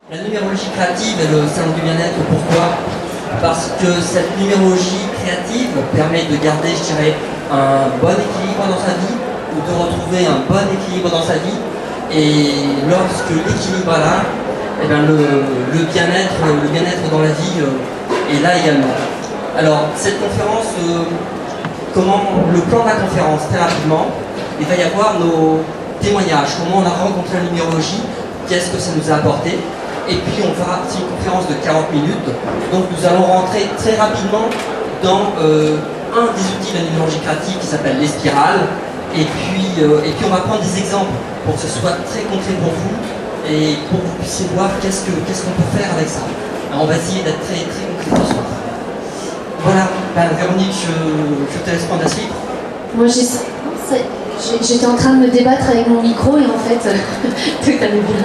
La numérologie créative est le salon du bien-être, pourquoi? Parce que cette numérologie créative permet de garder, je dirais, un bon équilibre dans sa vie, ou de retrouver un bon équilibre dans sa vie. Et lorsque l'équilibre est là, eh bien le bien-être dans la vie est là également. Alors, cette conférence, le plan de la conférence, très rapidement, il va y avoir nos témoignages, comment on a rencontré la numérologie, qu'est-ce que ça nous a apporté. Et puis c'est une conférence de 40 minutes, donc nous allons rentrer très rapidement dans un des outils de la numérologie créative qui s'appelle les spirales, et puis on va prendre des exemples pour que ce soit très concret pour vous, et pour que vous puissiez voir qu'est-ce qu'on peut faire avec ça. Alors on va essayer d'être très, très concret ce soir. Voilà, Véronique, je te laisse prendre la suite. Moi j'étais en train de me débattre avec mon micro et en fait, tout allait bien.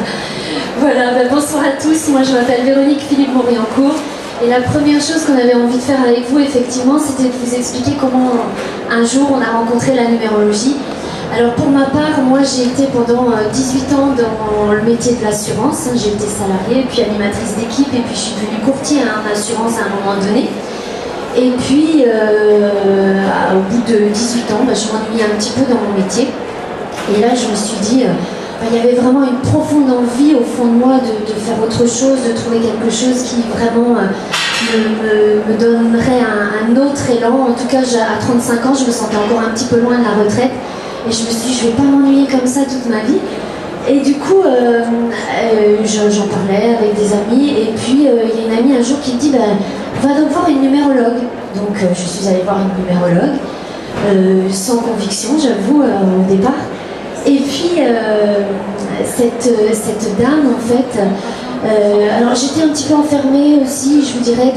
Voilà, bonsoir à tous, moi je m'appelle Véronique Philippe Moriancourt et la première chose qu'on avait envie de faire avec vous effectivement c'était de vous expliquer comment un jour on a rencontré la numérologie. Alors pour ma part, moi j'ai été pendant 18 ans dans le métier de l'assurance, j'ai été salariée puis animatrice d'équipe et puis je suis devenue courtier en assurance à un moment donné. Et puis au bout de 18 ans, je m'ennuyais un petit peu dans mon métier et là je me suis dit il y avait vraiment une profonde envie au fond de moi de faire autre chose, de trouver quelque chose qui vraiment me donnerait un autre élan. En tout cas, à 35 ans, je me sentais encore un petit peu loin de la retraite. Et je me suis dit, je ne vais pas m'ennuyer comme ça toute ma vie. Et du coup, j'en parlais avec des amis. Et puis, il y a une amie un jour qui me dit, va donc voir une numérologue. Donc, je suis allée voir une numérologue, sans conviction, j'avoue, au départ. Et puis, cette dame, en fait, alors j'étais un petit peu enfermée aussi, je vous dirais,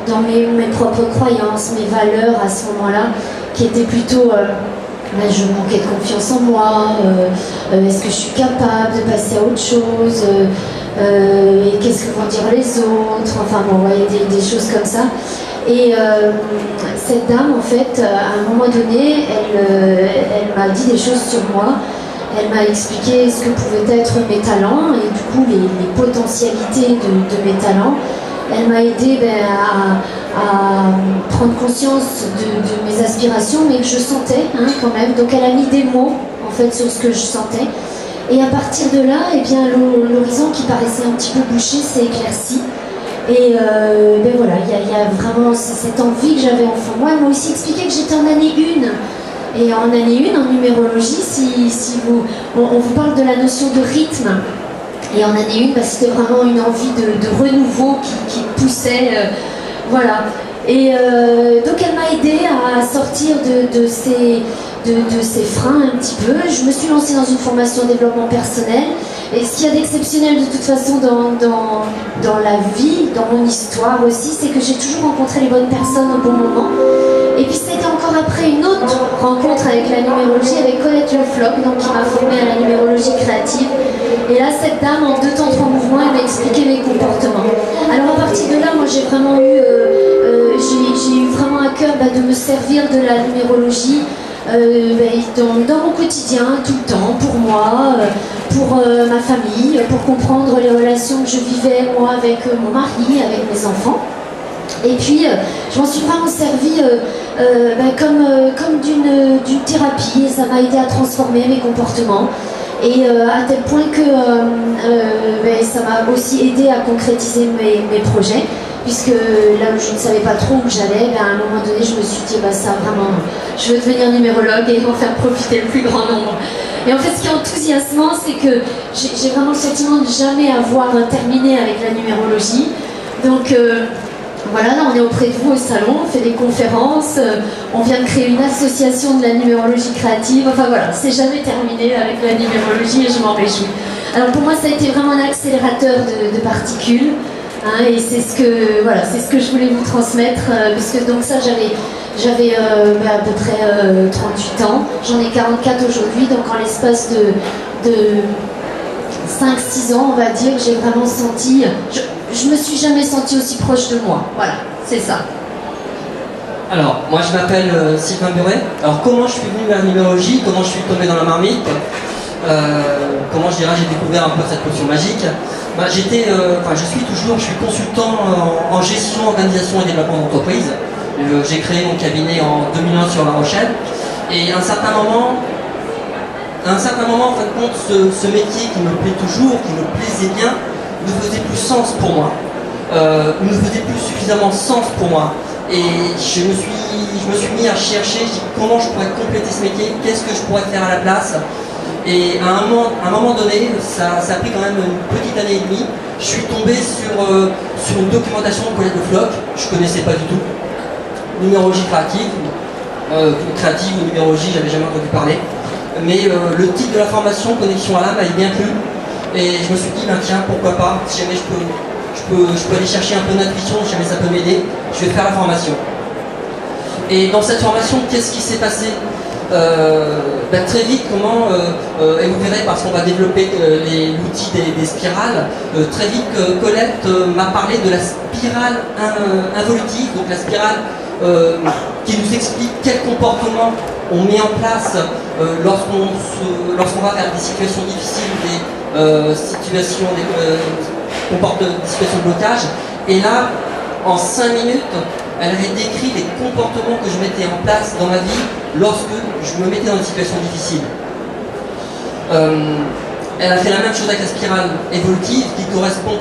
dans mes propres croyances, mes valeurs à ce moment-là, qui étaient plutôt, je manquais de confiance en moi, est-ce que je suis capable de passer à autre chose, et qu'est-ce que vont dire les autres, enfin bon, vous voyez, des choses comme ça. Et cette dame, en fait, à un moment donné, elle m'a dit des choses sur moi. Elle m'a expliqué ce que pouvaient être mes talents et du coup les potentialités de mes talents. Elle m'a aidé à prendre conscience de mes aspirations, mais que je sentais quand même. Donc elle a mis des mots en fait sur ce que je sentais. Et à partir de là, eh bien, l'horizon qui paraissait un petit peu bouché s'est éclairci. Et voilà, il y a vraiment cette envie que j'avais en fond de moi. Elle m'a aussi expliqué que j'étais en année 1. Et en année 1, en numérologie, on vous parle de la notion de rythme. Et en année 1, c'était vraiment une envie de renouveau qui poussait. Voilà. Et donc elle m'a aidée à sortir de ces freins un petit peu. Je me suis lancée dans une formation en développement personnel. Et ce qu'il y a d'exceptionnel de toute façon dans la vie, dans mon histoire aussi, c'est que j'ai toujours rencontré les bonnes personnes au bon moment. Et puis c'était encore après une autre rencontre avec la numérologie, avec Colette Le Floch, donc qui m'a formée à la numérologie créative. Et là, cette dame, en 2 temps 3 mouvements, elle m'a expliqué mes comportements. Alors à partir de là, moi j'ai vraiment eu, vraiment à cœur de me servir de la numérologie dans mon quotidien, tout le temps, pour moi, pour ma famille, pour comprendre les relations que je vivais moi avec mon mari, avec mes enfants. Et puis, je m'en suis vraiment servie comme d'une thérapie, et ça m'a aidé à transformer mes comportements. Et à tel point que ça m'a aussi aidé à concrétiser mes projets, puisque là où je ne savais pas trop où j'allais, à un moment donné, je me suis dit, ça vraiment, je veux devenir numérologue et en faire profiter le plus grand nombre. Et en fait, ce qui est enthousiasmant, c'est que j'ai vraiment le sentiment de jamais avoir terminé avec la numérologie. Donc, voilà, là on est auprès de vous au salon, on fait des conférences, on vient de créer une association de la numérologie créative, enfin voilà, c'est jamais terminé avec la numérologie et je m'en réjouis. Alors pour moi ça a été vraiment un accélérateur de particules, et c'est ce que je voulais vous transmettre, parce que donc ça j'avais à peu près 38 ans, j'en ai 44 aujourd'hui, donc en l'espace de 5-6 ans on va dire, j'ai vraiment senti... Je me suis jamais sentie aussi proche de moi. Voilà, c'est ça. Alors, moi je m'appelle Sylvain Buret. Alors, comment je suis venu vers la numérologie, comment je suis tombé dans la marmite, comment j'ai découvert un peu cette potion magique. Je suis consultant en gestion, organisation et développement d'entreprise. J'ai créé mon cabinet en 2001 sur La Rochelle. Et à un certain moment, en fin de compte, ce métier qui me plaît toujours, qui me plaisait bien, ne faisait plus sens pour moi. Ne faisait plus suffisamment sens pour moi. Et je me suis mis à chercher comment je pourrais compléter ce métier, qu'est-ce que je pourrais faire à la place. Et à un moment donné, ça a pris quand même une petite année et demie, je suis tombé sur une documentation de Colette Le Floch, je ne connaissais pas du tout. Numérologie créative, ou numérologie, j'avais jamais entendu parler. Mais le titre de la formation, Connexion à l'âme, m'avait bien plu. Et je me suis dit, ben tiens, pourquoi pas, si jamais je peux aller chercher un peu d'intuition, si jamais ça peut m'aider, je vais faire la formation. Et dans cette formation, qu'est-ce qui s'est passé? Très vite, et vous verrez parce qu'on va développer l'outil des spirales, très vite Colette m'a parlé de la spirale involutive, donc la spirale qui nous explique quel comportement on met en place lorsqu'on va vers des situations difficiles, des situations de blocage. Et là, en 5 minutes, elle avait décrit les comportements que je mettais en place dans ma vie lorsque je me mettais dans une situation difficile. Elle a fait la même chose avec la spirale évolutive qui correspond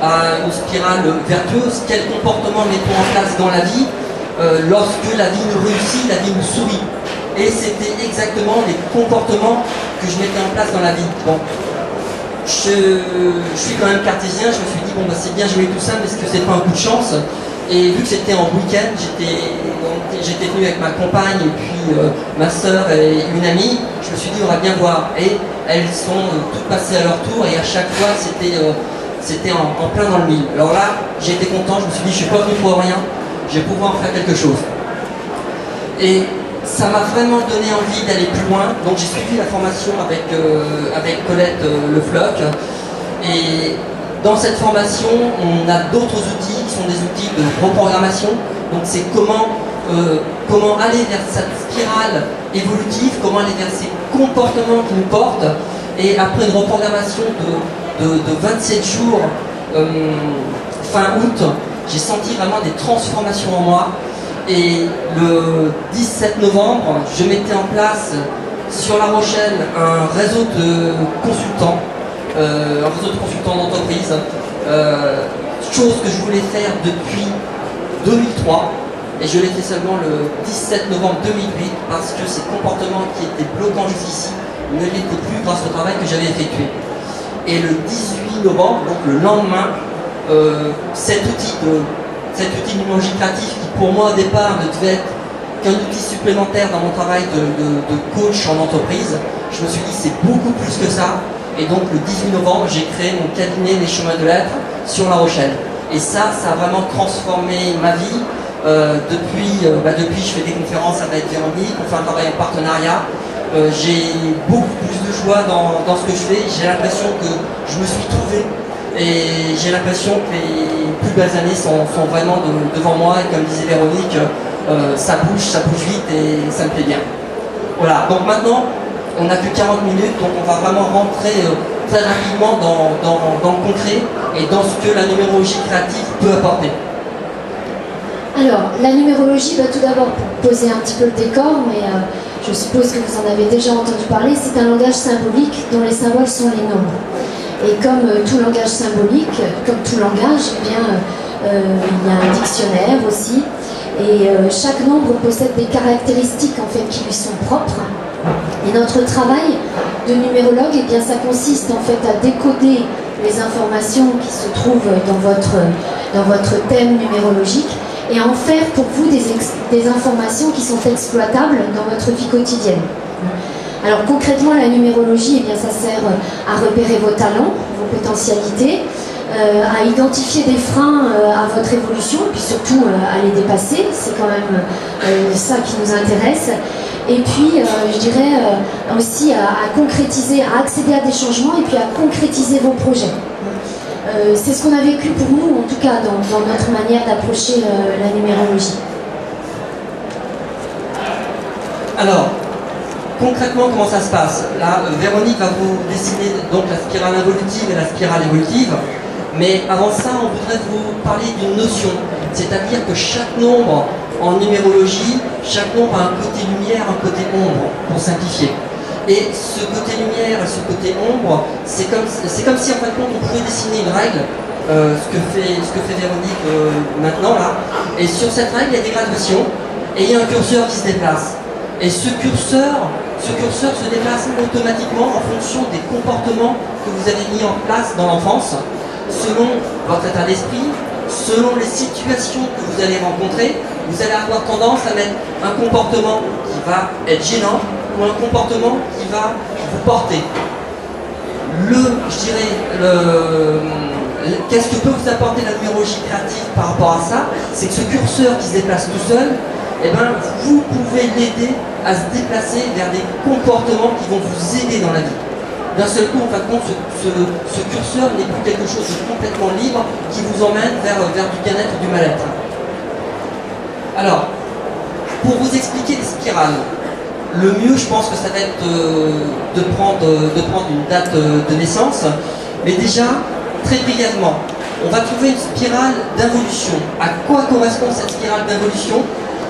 à une spirale vertueuse. Quel comportement mettons en place dans la vie lorsque la vie nous réussit, la vie nous sourit. Et c'était exactement les comportements que je mettais en place dans la vie. Bon. Je suis quand même cartésien, je me suis dit bon bah c'est bien joué tout ça, mais est-ce que c'est pas un coup de chance? Et vu que c'était en week-end, j'étais venu avec ma compagne et puis ma soeur et une amie, je me suis dit on va bien voir. Et elles sont toutes passées à leur tour et à chaque fois c'était en plein dans le mille. Alors là, j'ai été content, je me suis dit je suis pas venu pour rien, je vais pouvoir en faire quelque chose. Et ça m'a vraiment donné envie d'aller plus loin, donc j'ai suivi la formation avec Colette Le Floch. Et dans cette formation, on a d'autres outils qui sont des outils de reprogrammation. Donc c'est comment aller vers cette spirale évolutive, comment aller vers ces comportements qui nous portent. Et après une reprogrammation de 27 jours, fin août, j'ai senti vraiment des transformations en moi. Et le 17 novembre, je mettais en place sur La Rochelle un réseau de consultants, d'entreprise, chose que je voulais faire depuis 2003 et je l'ai fait seulement le 17 novembre 2008 parce que ces comportements qui étaient bloquants jusqu'ici ne l'étaient plus grâce au travail que j'avais effectué. Et le 18 novembre, donc le lendemain, cet outil numérologie créative qui pour moi au départ ne devait être qu'un outil supplémentaire dans mon travail de coach en entreprise, je me suis dit c'est beaucoup plus que ça. Et donc le 18 novembre, j'ai créé mon cabinet Les Chemins de l'Être sur La Rochelle. Et ça a vraiment transformé ma vie. Depuis, je fais des conférences avec Véronique, on fait un travail en partenariat. J'ai beaucoup plus de joie dans ce que je fais. J'ai l'impression que je me suis trouvé. Et j'ai l'impression que les plus belles années sont vraiment devant moi. Et comme disait Véronique, ça bouge vite et ça me plaît bien. Voilà, donc maintenant, on n'a plus 40 minutes, donc on va vraiment rentrer très rapidement dans le concret et dans ce que la numérologie créative peut apporter. Alors, la numérologie, tout d'abord pour poser un petit peu le décor, mais je suppose que vous en avez déjà entendu parler, c'est un langage symbolique dont les symboles sont les nombres. Et comme tout langage symbolique, comme tout langage, eh bien, il y a un dictionnaire aussi, et chaque nombre possède des caractéristiques en fait qui lui sont propres. Et notre travail de numérologue, eh bien, ça consiste en fait à décoder les informations qui se trouvent dans votre thème numérologique et à en faire pour vous des informations qui sont exploitables dans votre vie quotidienne. Alors concrètement, la numérologie, eh bien, ça sert à repérer vos talents, vos potentialités, à identifier des freins à votre évolution, puis surtout à les dépasser, c'est quand même ça qui nous intéresse. Et puis, je dirais aussi à concrétiser, à accéder à des changements et puis à concrétiser vos projets. C'est ce qu'on a vécu pour nous, en tout cas, dans notre manière d'approcher la numérologie. Alors, concrètement, comment ça se passe? Là, Véronique va vous dessiner donc la spirale involutive et la spirale évolutive. Mais avant ça, on voudrait vous parler d'une notion, c'est-à-dire que chaque nombre en numérologie, chaque nombre a un côté lumière, un côté ombre, pour simplifier. Et ce côté lumière et ce côté ombre, c'est comme si en fin de compte on pouvait dessiner une règle, ce que fait Véronique maintenant là. Et sur cette règle, il y a des graduations et il y a un curseur qui se déplace. Et ce curseur se déplace automatiquement en fonction des comportements que vous avez mis en place dans l'enfance, selon votre état d'esprit, selon les situations que vous allez rencontrer. Vous allez avoir tendance à mettre un comportement qui va être gênant ou un comportement qui va vous porter. Qu'est-ce que peut vous apporter la numérologie créative par rapport à ça? C'est que ce curseur qui se déplace tout seul, eh ben, vous pouvez l'aider à se déplacer vers des comportements qui vont vous aider dans la vie. D'un seul coup, en fin de compte, ce curseur n'est plus quelque chose de complètement libre qui vous emmène vers du bien-être, du mal-être. Alors, pour vous expliquer les spirales, le mieux, je pense que ça va être de prendre une date de naissance, mais déjà, très brièvement, on va trouver une spirale d'involution. À quoi correspond cette spirale d'involution?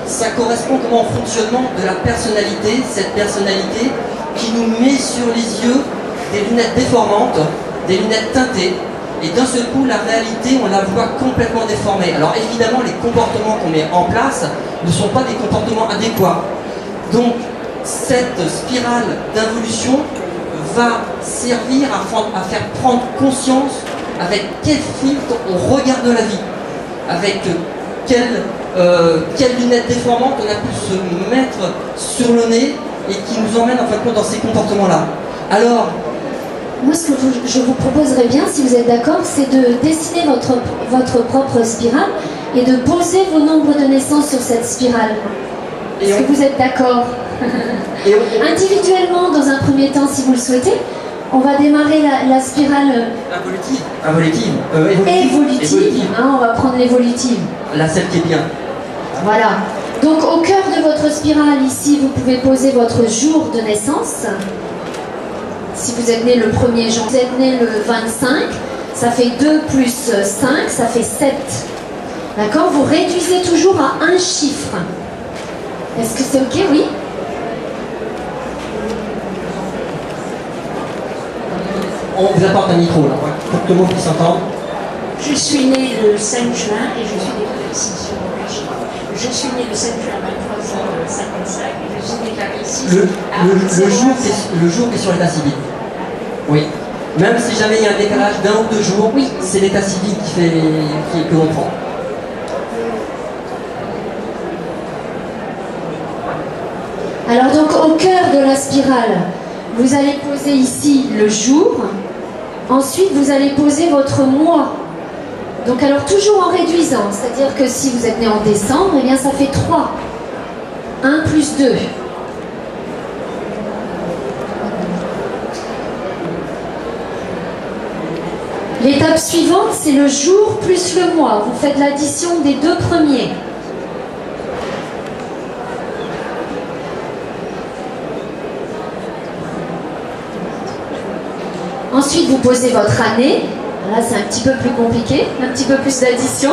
Ça correspond au fonctionnement de la personnalité, cette personnalité qui nous met sur les yeux des lunettes déformantes, des lunettes teintées, et d'un seul coup, la réalité, on la voit complètement déformée. Alors évidemment, les comportements qu'on met en place ne sont pas des comportements adéquats. Donc, cette spirale d'involution va servir à faire prendre conscience avec quel filtre on regarde la vie, avec quelle lunette déformante on a pu se mettre sur le nez et qui nous emmène en fin de compte dans ces comportements-là. Alors, moi, ce que je vous proposerais bien, si vous êtes d'accord, c'est de dessiner votre propre spirale et de poser vos nombres de naissance sur cette spirale. Est-ce que vous êtes d'accord? Individuellement, dans un premier temps, si vous le souhaitez, on va démarrer la spirale évolutive. Hein, on va prendre l'évolutive. La celle qui est bien. Voilà. Donc, au cœur de votre spirale, ici, vous pouvez poser votre jour de naissance. Si vous êtes né le 1er janvier, vous êtes né le 25, ça fait 2 plus 5, ça fait 7. D'accord? Vous réduisez toujours à un chiffre. Est-ce que c'est OK? Oui? On vous apporte un micro là, pour que tout le monde puisse entendre. Je suis née le 5 juin et je suis déclarée ici sur mon régime. Je suis née le 5 juin à 23h55 et je suis déclarée ici le jour qui est sur l'état civil. Oui. Même si jamais il y a un décalage d'un ou 2 jours, oui, c'est l'état civil que l'on prend. Alors donc au cœur de la spirale, vous allez poser ici le jour. Ensuite, vous allez poser votre mois. Donc alors toujours en réduisant, c'est-à-dire que si vous êtes né en décembre, eh bien ça fait 3. 1 plus 2. L'étape suivante, c'est le jour plus le mois. Vous faites l'addition des 2 premiers. Ensuite, vous posez votre année. Là, c'est un petit peu plus compliqué, un petit peu plus d'addition.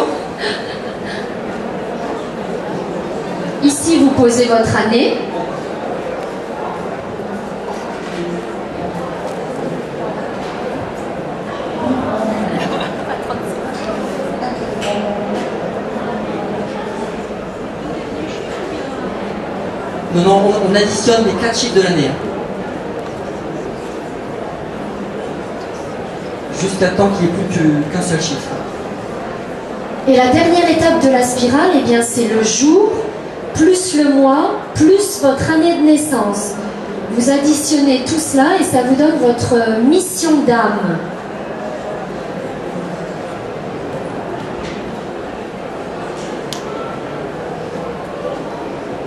Ici, vous posez votre année. Non, on additionne les 4 chiffres de l'année. Juste à temps qu'il n'y ait plus qu'un seul chiffre. Et la dernière étape de la spirale, eh bien, c'est le jour, plus le mois, plus votre année de naissance. Vous additionnez tout cela et ça vous donne votre mission d'âme.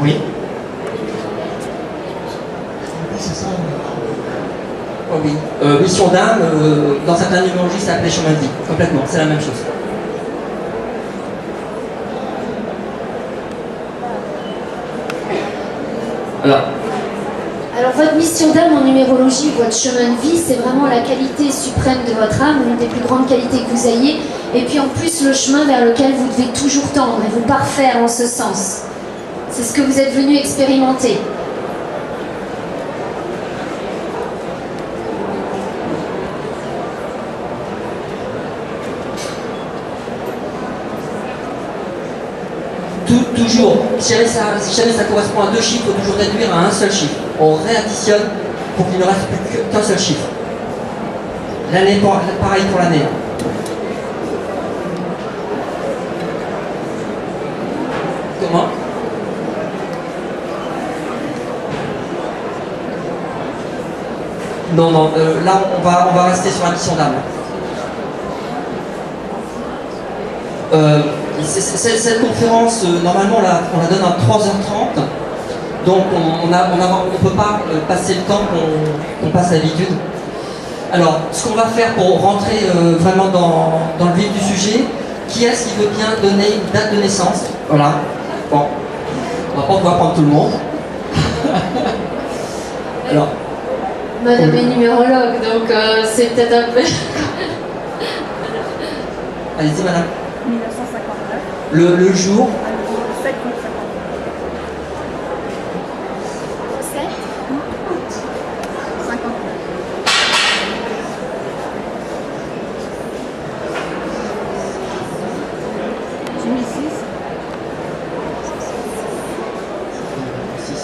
Oui. Oh oui. Mission d'âme, dans certaines numérologies, ça s'appelait chemin de vie. Complètement, c'est la même chose. Alors, Alors votre mission d'âme en numérologie, votre chemin de vie, c'est vraiment la qualité suprême de votre âme, l'une des plus grandes qualités que vous ayez, et puis en plus le chemin vers lequel vous devez toujours tendre et vous parfaire en ce sens. C'est ce que vous êtes venu expérimenter. Toujours, si jamais ça correspond à 2 chiffres, il faut toujours réduire à un seul chiffre. On réadditionne pour qu'il ne reste plus qu'un seul chiffre. L'année, pareil pour l'année. Comment? Non, là on va rester sur la mission d'âme. Cette conférence, normalement, on la donne à 3h30, donc on ne peut pas passer le temps qu'on passe d'habitude. Alors, ce qu'on va faire pour rentrer vraiment dans le vif du sujet, qui est-ce qui veut bien donner une date de naissance? Voilà. Bon, on va pas pouvoir prendre tout le monde. Alors. Madame est numérologue, donc c'est peut-être un peu... Allez-y, madame. 1959. Le jour. 7 août 59. J'ai mis 6. 6.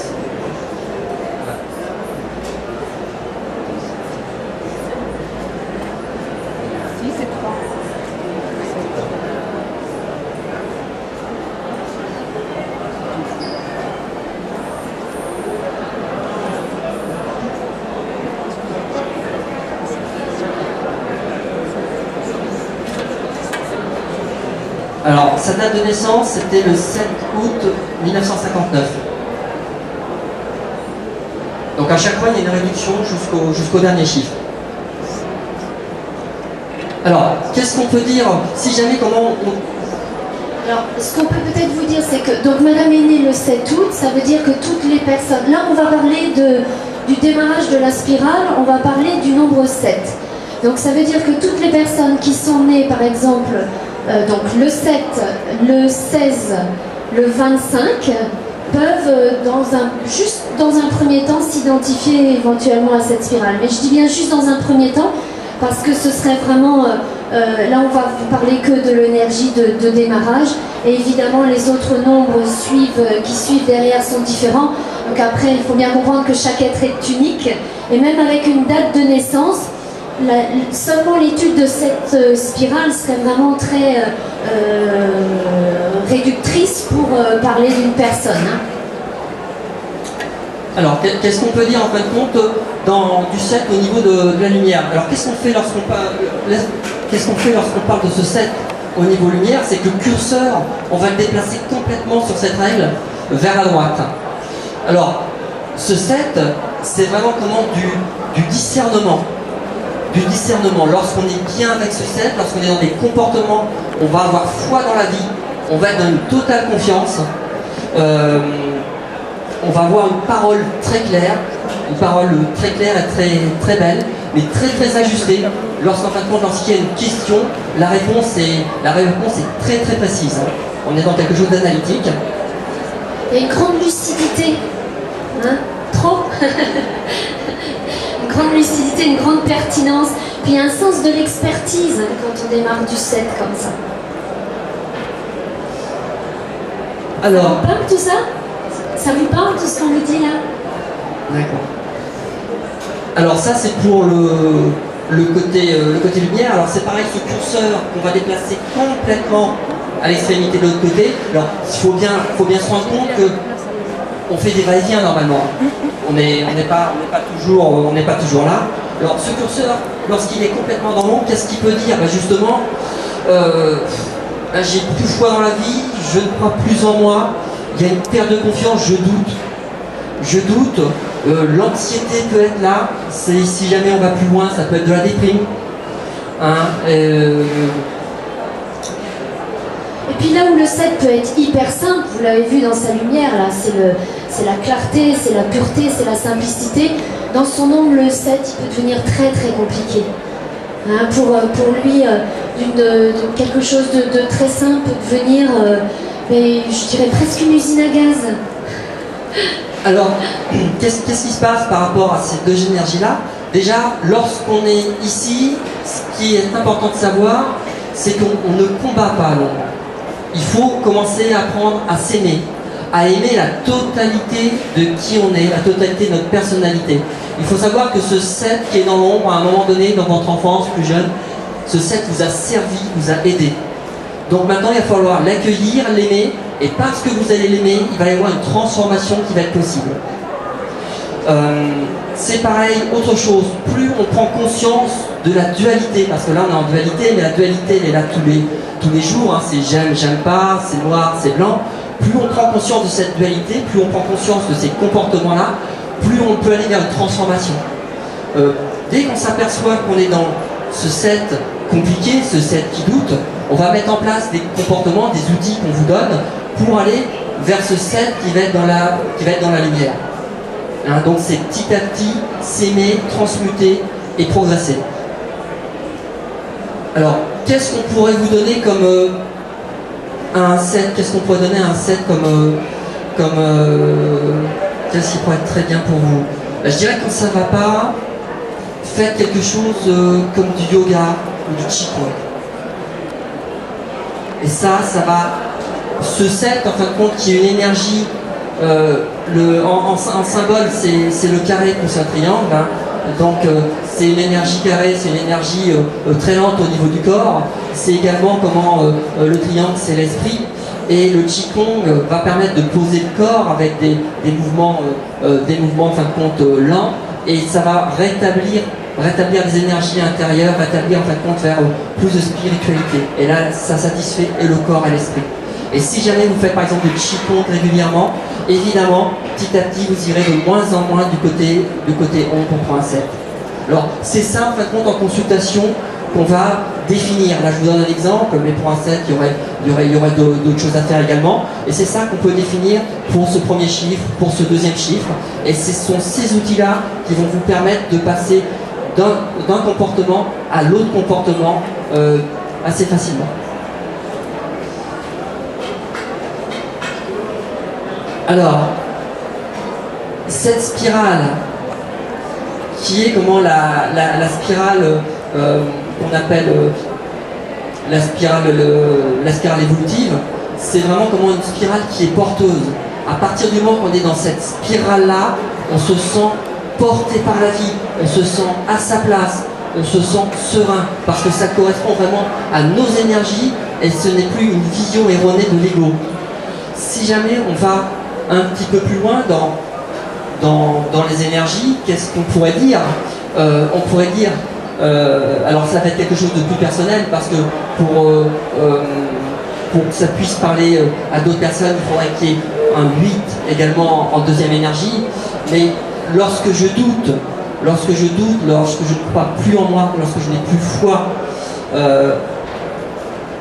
6 et 3. Alors, sa date de naissance, c'était le 7 août 1959. Donc à chaque fois, il y a une réduction jusqu'au dernier chiffre. Alors, qu'est-ce qu'on peut dire si jamais comment on... Alors, ce qu'on peut peut-être vous dire, c'est que donc Madame est née le 7 août, ça veut dire que toutes les personnes... Là, on va parler du démarrage de la spirale, on va parler du nombre 7. Donc ça veut dire que toutes les personnes qui sont nées, par exemple, donc le 7, le 16, le 25, peuvent juste dans un premier temps s'identifier éventuellement à cette spirale. Mais je dis bien juste dans un premier temps, parce que ce serait vraiment... là, on va vous parler que de l'énergie de démarrage. Et évidemment, les autres nombres qui suivent derrière sont différents. Donc après, il faut bien comprendre que chaque être est unique. Et même avec une date de naissance, seulement l'étude de cette spirale serait vraiment très réductrice pour parler d'une personne. Hein. Alors, qu'est-ce qu'on peut dire en fin de compte du 7 au niveau de la lumière? Alors, qu'est-ce qu'on fait lorsqu'on parle de ce 7 au niveau lumière? C'est que le curseur, on va le déplacer complètement sur cette règle vers la droite. Alors, ce 7, c'est vraiment comment du discernement. Du discernement. Lorsqu'on est bien avec ce 7, lorsqu'on est dans des comportements, on va avoir foi dans la vie, on va être dans une totale confiance. On va avoir une parole très claire et très, très belle, mais très très ajustée. Lorsqu'en fin de compte, lorsqu'il y a une question, la réponse est très très précise. On est dans quelque chose d'analytique. Il y a une grande lucidité. Hein? Trop Une grande lucidité, une grande pertinence, puis un sens de l'expertise quand on démarre du 7 comme ça. Alors, Ça vous parle tout ça? Ça vous parle tout ce qu'on vous dit là? d'accord. Alors ça c'est pour le côté lumière. Alors c'est pareil, ce curseur qu'on va déplacer complètement à l'extrémité de l'autre côté. Alors il faut bien se rendre compte que on fait des va-et-vient normalement. On n'est pas toujours là. Alors ce curseur, lorsqu'il est complètement dans l'ombre, qu'est-ce qu'il peut dire? Justement, j'ai plus foi dans la vie, je ne crois plus en moi, il y a une perte de confiance, je doute, l'anxiété peut être là, si jamais on va plus loin, ça peut être de la déprime. Hein, Et puis là où le 7 peut être hyper simple, vous l'avez vu dans sa lumière, là, c'est la clarté, c'est la pureté, c'est la simplicité. Dans son nombre, le 7, il peut devenir très très compliqué. Hein, pour lui, quelque chose de très simple peut devenir, mais je dirais presque une usine à gaz. Alors, qu'est-ce qui se passe par rapport à ces deux énergies-là? Déjà, lorsqu'on est ici, ce qui est important de savoir, c'est qu'on ne combat pas l'ombre. Il faut commencer à apprendre à s'aimer, à aimer la totalité de qui on est, la totalité de notre personnalité. Il faut savoir que ce 7 qui est dans l'ombre, à un moment donné, dans votre enfance, plus jeune, ce 7 vous a servi, vous a aidé. Donc maintenant, il va falloir l'accueillir, l'aimer, et parce que vous allez l'aimer, il va y avoir une transformation qui va être possible. C'est pareil, autre chose, plus on prend conscience de la dualité, parce que là on est en dualité, mais la dualité elle est là tous les jours, hein, c'est j'aime, j'aime pas, c'est noir, c'est blanc. Plus on prend conscience de cette dualité, plus on prend conscience de ces comportements-là, plus on peut aller vers une transformation. Dès qu'on s'aperçoit qu'on est dans ce 7 compliqué, ce 7 qui doute, on va mettre en place des comportements, des outils qu'on vous donne pour aller vers ce 7 qui va être dans la lumière. Hein, donc c'est petit à petit s'aimer, transmuter et progresser. Alors, qu'est-ce qu'on pourrait vous donner comme un 7? Qu'est-ce qu'on pourrait donner à un 7 qu'est-ce qui pourrait être très bien pour vous? Je dirais que quand ça ne va pas, faites quelque chose comme du yoga ou du qigong. Et ça va... Ce 7, en fin de compte, qui est une énergie... en symbole, c'est le carré plus un triangle. Hein. Donc c'est une énergie carrée, c'est une énergie très lente au niveau du corps. C'est également comment le triangle, c'est l'esprit. Et le Qigong va permettre de poser le corps avec des mouvements en fin de compte lents. Et ça va rétablir les énergies intérieures, rétablir en fin de compte vers plus de spiritualité. Et là, ça satisfait et le corps et l'esprit. Et si jamais vous faites par exemple du Qigong régulièrement, évidemment, petit à petit, vous irez de moins en moins du côté ombre pour un 7. Alors, c'est ça, en fin de compte, en consultation, qu'on va définir. Là, je vous donne un exemple, mais pour un 7, il y aurait d'autres choses à faire également. Et c'est ça qu'on peut définir pour ce premier chiffre, pour ce deuxième chiffre. Et ce sont ces outils-là qui vont vous permettre de passer d'un comportement à l'autre comportement assez facilement. Alors, cette spirale, qui est comment la spirale qu'on appelle la spirale évolutive, c'est vraiment comment une spirale qui est porteuse. À partir du moment qu'on est dans cette spirale-là, on se sent porté par la vie, on se sent à sa place, on se sent serein, parce que ça correspond vraiment à nos énergies et ce n'est plus une vision erronée de l'ego. Si jamais on va un petit peu plus loin dans les énergies, qu'est-ce qu'on pourrait dire? On pourrait dire, alors ça va être quelque chose de plus personnel, parce que pour que ça puisse parler à d'autres personnes, il faudrait qu'il y ait un 8 également en deuxième énergie. Mais lorsque je doute, lorsque je ne crois plus en moi, lorsque je n'ai plus foi,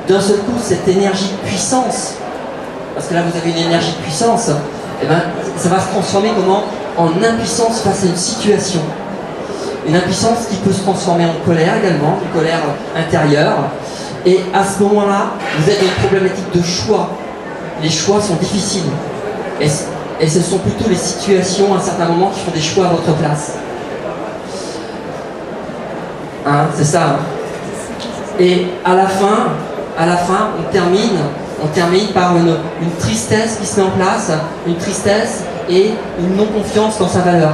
d'un seul coup, cette énergie de puissance, parce que là vous avez une énergie de puissance, eh ben, ça va se transformer comment? En impuissance face à une situation. Une impuissance qui peut se transformer en colère également, une colère intérieure. Et à ce moment-là, vous êtes dans une problématique de choix. Les choix sont difficiles. Et ce sont plutôt les situations à un certain moment qui font des choix à votre place. Hein, c'est ça. Hein. Et à la fin, on termine par une tristesse qui se met en place, une tristesse et une non-confiance dans sa valeur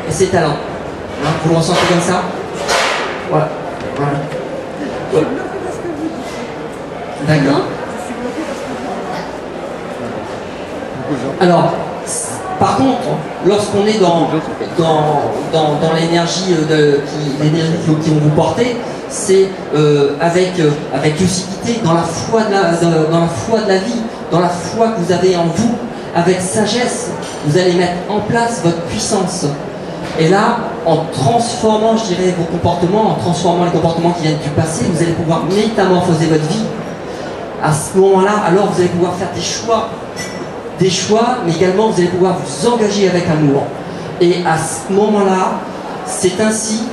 et ses talents. Hein, vous le ressentez comme ça? Voilà. Ouais. D'accord. Alors, par contre, lorsqu'on est dans l'énergie qui vont vous porter, c'est avec lucidité, dans la foi de la vie, dans la foi que vous avez en vous, avec sagesse, vous allez mettre en place votre puissance. Et là, en transformant, je dirais, vos comportements, en transformant les comportements qui viennent du passé, vous allez pouvoir métamorphoser votre vie. À ce moment-là, alors vous allez pouvoir faire des choix des choix, mais également vous allez pouvoir vous engager avec amour. Et à ce moment-là, c'est ainsi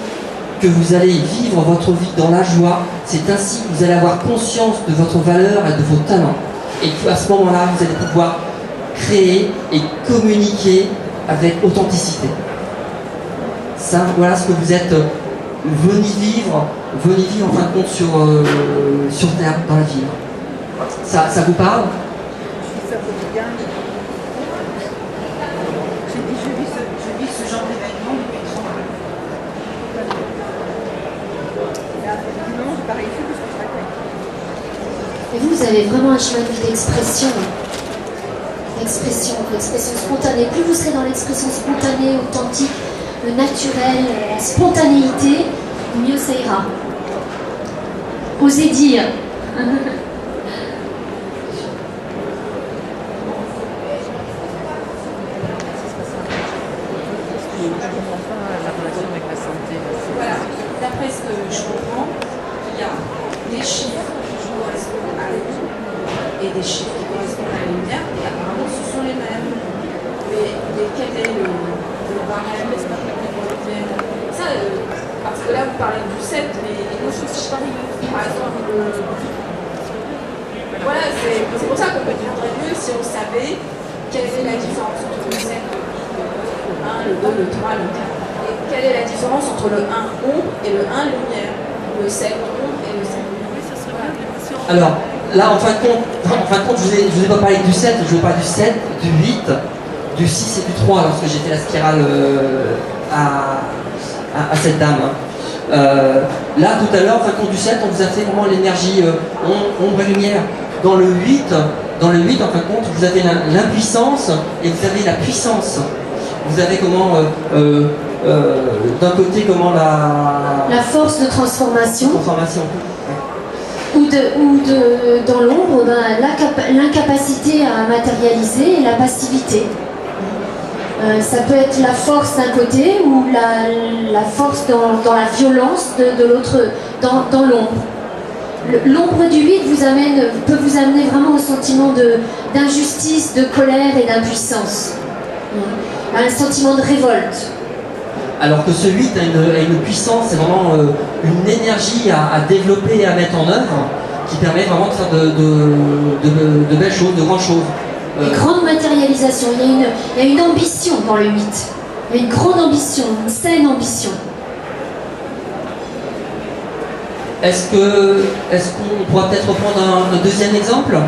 que vous allez vivre votre vie dans la joie, c'est ainsi que vous allez avoir conscience de votre valeur et de vos talents. Et à ce moment-là, vous allez pouvoir créer et communiquer avec authenticité. Ça, voilà ce que vous êtes venus vivre en fin de compte sur Terre, dans la vie. Ça vous parle? Je vis ça quotidien. Je vis ce genre d'événement depuis 30 ans. Là, effectivement, j'ai pas réussi parce que je raconte. Et vous avez vraiment un chemin de vie d'expression. L'expression spontanée. Plus vous serez dans l'expression spontanée, authentique, le naturel, la spontanéité, mieux ça ira. Osez dire. Je comprends pas la relation avec la santé. Voilà, d'après ce que je comprends, il y a des chiffres qui correspondent à la vie et des chiffres qui correspondent à la lumière, et apparemment ce sont les mêmes. Mais quel est le barème? Ça, parce que là vous parlez du 7, mais moi je suis pas par exemple. Voilà, c'est pour ça qu'on peut dire mieux si on savait quelle est la différence entre le 7, le 1, le 2, le 3, le 4. Et quelle est la différence entre le 1 ombre et le 1 lumière, le 7 ombre et le 7 lumière. Alors, là, en fin de compte, je vous ai pas parlé du 7, je vous parle du 7, du 8, du 6 et du 3 lorsque j'ai fait la spirale à cette dame. Là, tout à l'heure, en fin de compte, du 7, on vous a fait vraiment l'énergie ombre et lumière. Dans le 8, en fin de compte, vous avez l'impuissance et vous avez la puissance. Vous avez comment, d'un côté, comment La force de transformation. transformation. Dans l'ombre, l'incapacité à matérialiser et la passivité. Ça peut être la force d'un côté ou la force dans la violence de l'autre, dans l'ombre. L'ombre du 8 peut vous amener vraiment au sentiment d'injustice, de colère et d'impuissance. Un sentiment de révolte. Alors que ce 8 a une puissance, c'est vraiment une énergie à développer et à mettre en œuvre qui permet vraiment de faire de belles choses, de grandes choses. Une grande matérialisation, il y a une ambition dans le 8. Il y a une grande ambition, une saine ambition. Est-ce qu'on pourra peut-être reprendre un deuxième exemple?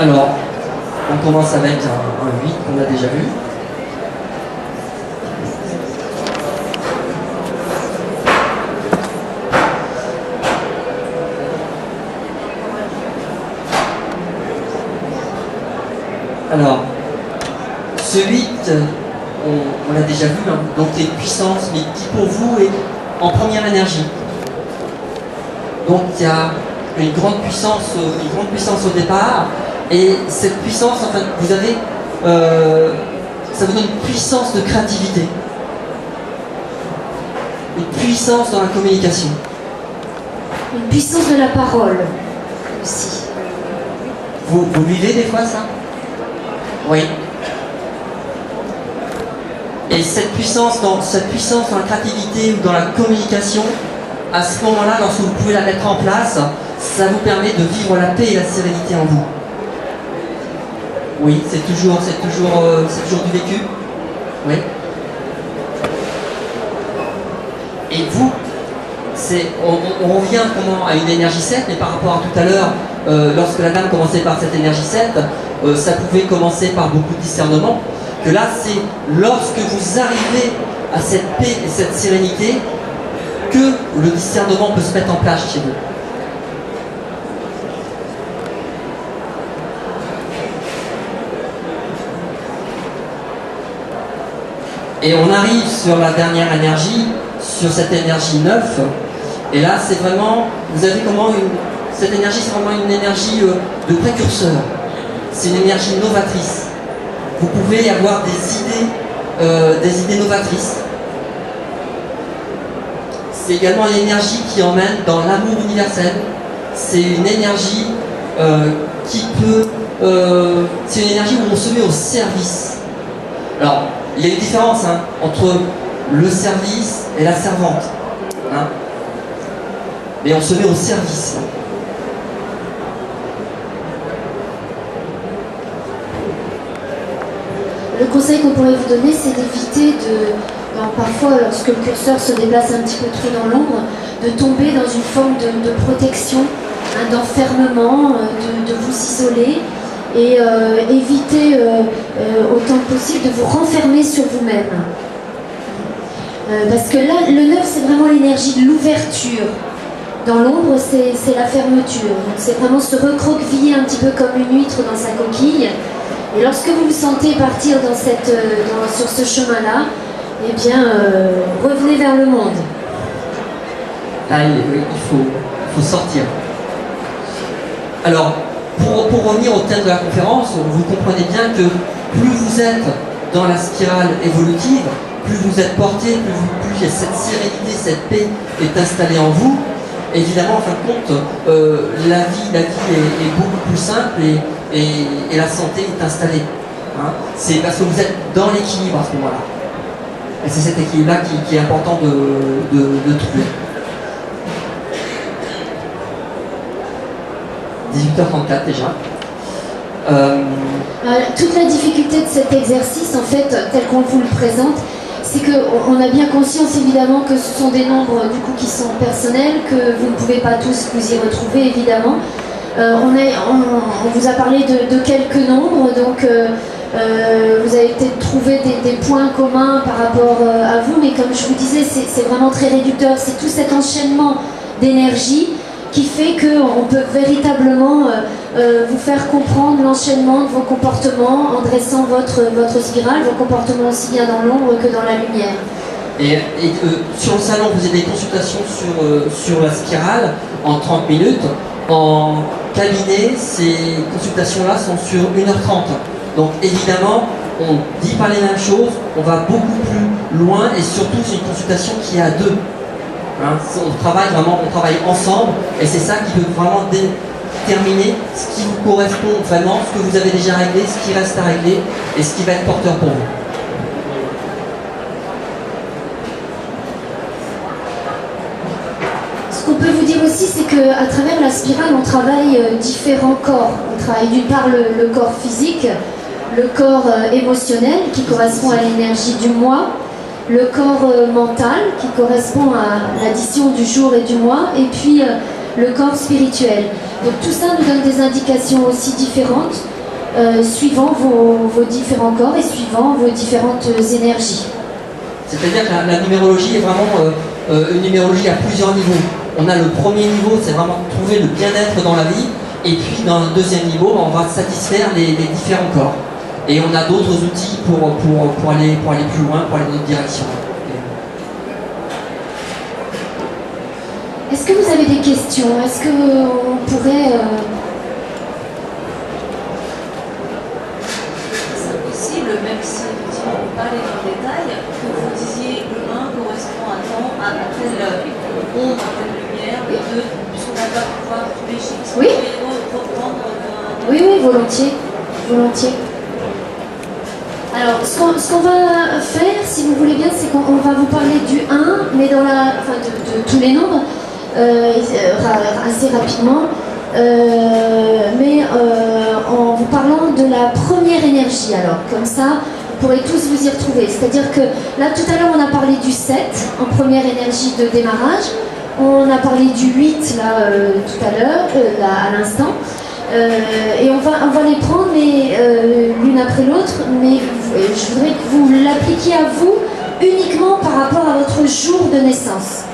Alors, on commence avec un 8 qu'on a déjà vu. Alors, ce 8, on l'a déjà vu, hein, donc c'est une puissance, mais qui pour vous est en première énergie. Donc il y a une grande puissance au départ, et cette puissance, en fait, vous avez, ça vous donne une puissance de créativité, une puissance dans la communication. Une puissance de la parole aussi. Vous vivez des fois ça? Oui. Et cette puissance dans la créativité ou dans la communication, à ce moment-là, lorsque vous pouvez la mettre en place, ça vous permet de vivre la paix et la sérénité en vous. Oui, c'est toujours du vécu. Oui. Et vous, on revient à une énergie 7, mais par rapport à tout à l'heure, lorsque la dame commençait par cette énergie 7, ça pouvait commencer par beaucoup de discernement. Que là, c'est lorsque vous arrivez à cette paix et cette sérénité que le discernement peut se mettre en place chez vous. Et on arrive sur la dernière énergie, sur cette énergie 9, Et là, c'est vraiment, vous avez comment cette énergie, c'est vraiment une énergie de précurseur. C'est une énergie novatrice. Vous pouvez avoir des idées novatrices. C'est également l'énergie qui emmène dans l'amour universel. C'est une énergie c'est une énergie où on se met au service. Alors, il y a une différence entre le service et la servante. Mais on se met au service. Le conseil qu'on pourrait vous donner, c'est d'éviter parfois, lorsque le curseur se déplace un petit peu trop dans l'ombre, de tomber dans une forme de protection, d'enfermement, de vous isoler et éviter autant que possible de vous renfermer sur vous-même. Parce que là, le 9, c'est vraiment l'énergie de l'ouverture. Dans l'ombre, c'est la fermeture. C'est vraiment se recroqueviller un petit peu comme une huître dans sa coquille. Et lorsque vous vous sentez partir sur ce chemin-là, eh bien, revenez vers le monde. Là, il faut sortir. Alors, pour revenir au thème de la conférence, vous comprenez bien que plus vous êtes dans la spirale évolutive, plus vous êtes porté, plus cette sérénité, cette paix est installée en vous. Évidemment, en fin de compte, la vie est beaucoup plus simple et la santé est installée. C'est parce que vous êtes dans l'équilibre à ce moment-là. Et c'est cet équilibre-là qui est important de trouver. 18h34 déjà. Toute la difficulté de cet exercice, en fait, tel qu'on vous le présente, c'est qu'on a bien conscience évidemment que ce sont des nombres du coup qui sont personnels, que vous ne pouvez pas tous vous y retrouver évidemment. On vous a parlé de quelques nombres, donc vous avez peut-être trouvé des points communs par rapport à vous, mais comme je vous disais, c'est vraiment très réducteur. C'est tout cet enchaînement d'énergie qui fait qu'on peut véritablement vous faire comprendre l'enchaînement de vos comportements en dressant votre spirale, vos comportements aussi bien dans l'ombre que dans la lumière. Et sur le salon, vous avez des consultations sur la spirale en 30 minutes. En cabinet, ces consultations-là sont sur 1h30. Donc évidemment, on dit pas les mêmes choses, on va beaucoup plus loin et surtout c'est une consultation qui est à deux. On travaille ensemble et c'est ça qui peut vraiment déterminer ce qui vous correspond vraiment, ce que vous avez déjà réglé, ce qui reste à régler et ce qui va être porteur pour vous. Ce qu'on peut vous dire aussi, c'est qu'à travers la spirale, on travaille différents corps. On travaille d'une part le corps physique, le corps émotionnel qui correspond à l'énergie du moi, le corps mental qui correspond à l'addition du jour et du mois, et puis le corps spirituel. Donc tout ça nous donne des indications aussi différentes suivant vos différents corps et suivant vos différentes énergies. C'est-à-dire que la numérologie est vraiment une numérologie à plusieurs niveaux. On a le premier niveau, c'est vraiment trouver le bien-être dans la vie, et puis dans le deuxième niveau, on va satisfaire les différents corps. Et on a d'autres outils pour aller plus loin, pour aller dans d'autres directions. Est-ce que vous avez des questions? Est-ce qu'on pourrait... C'est possible, même si effectivement on ne peut pas aller dans le détail, que vous disiez le 1 correspond à temps, à telle ombre, à telle lumière, le 2, puisqu'on n'a pas pouvoir tous les chiffres. Oui. Reprendre Oui, volontiers. Volontiers. Alors, ce qu'on va faire, si vous voulez bien, c'est qu'on va vous parler du 1, mais de tous les nombres, assez rapidement, mais en vous parlant de la première énergie. Alors, comme ça, vous pourrez tous vous y retrouver. C'est-à-dire que là, tout à l'heure, on a parlé du 7 en première énergie de démarrage. On a parlé du 8 là, tout à l'heure, à l'instant. Et on va les prendre mais l'une après l'autre, mais je voudrais que vous l'appliquiez à vous uniquement par rapport à votre jour de naissance.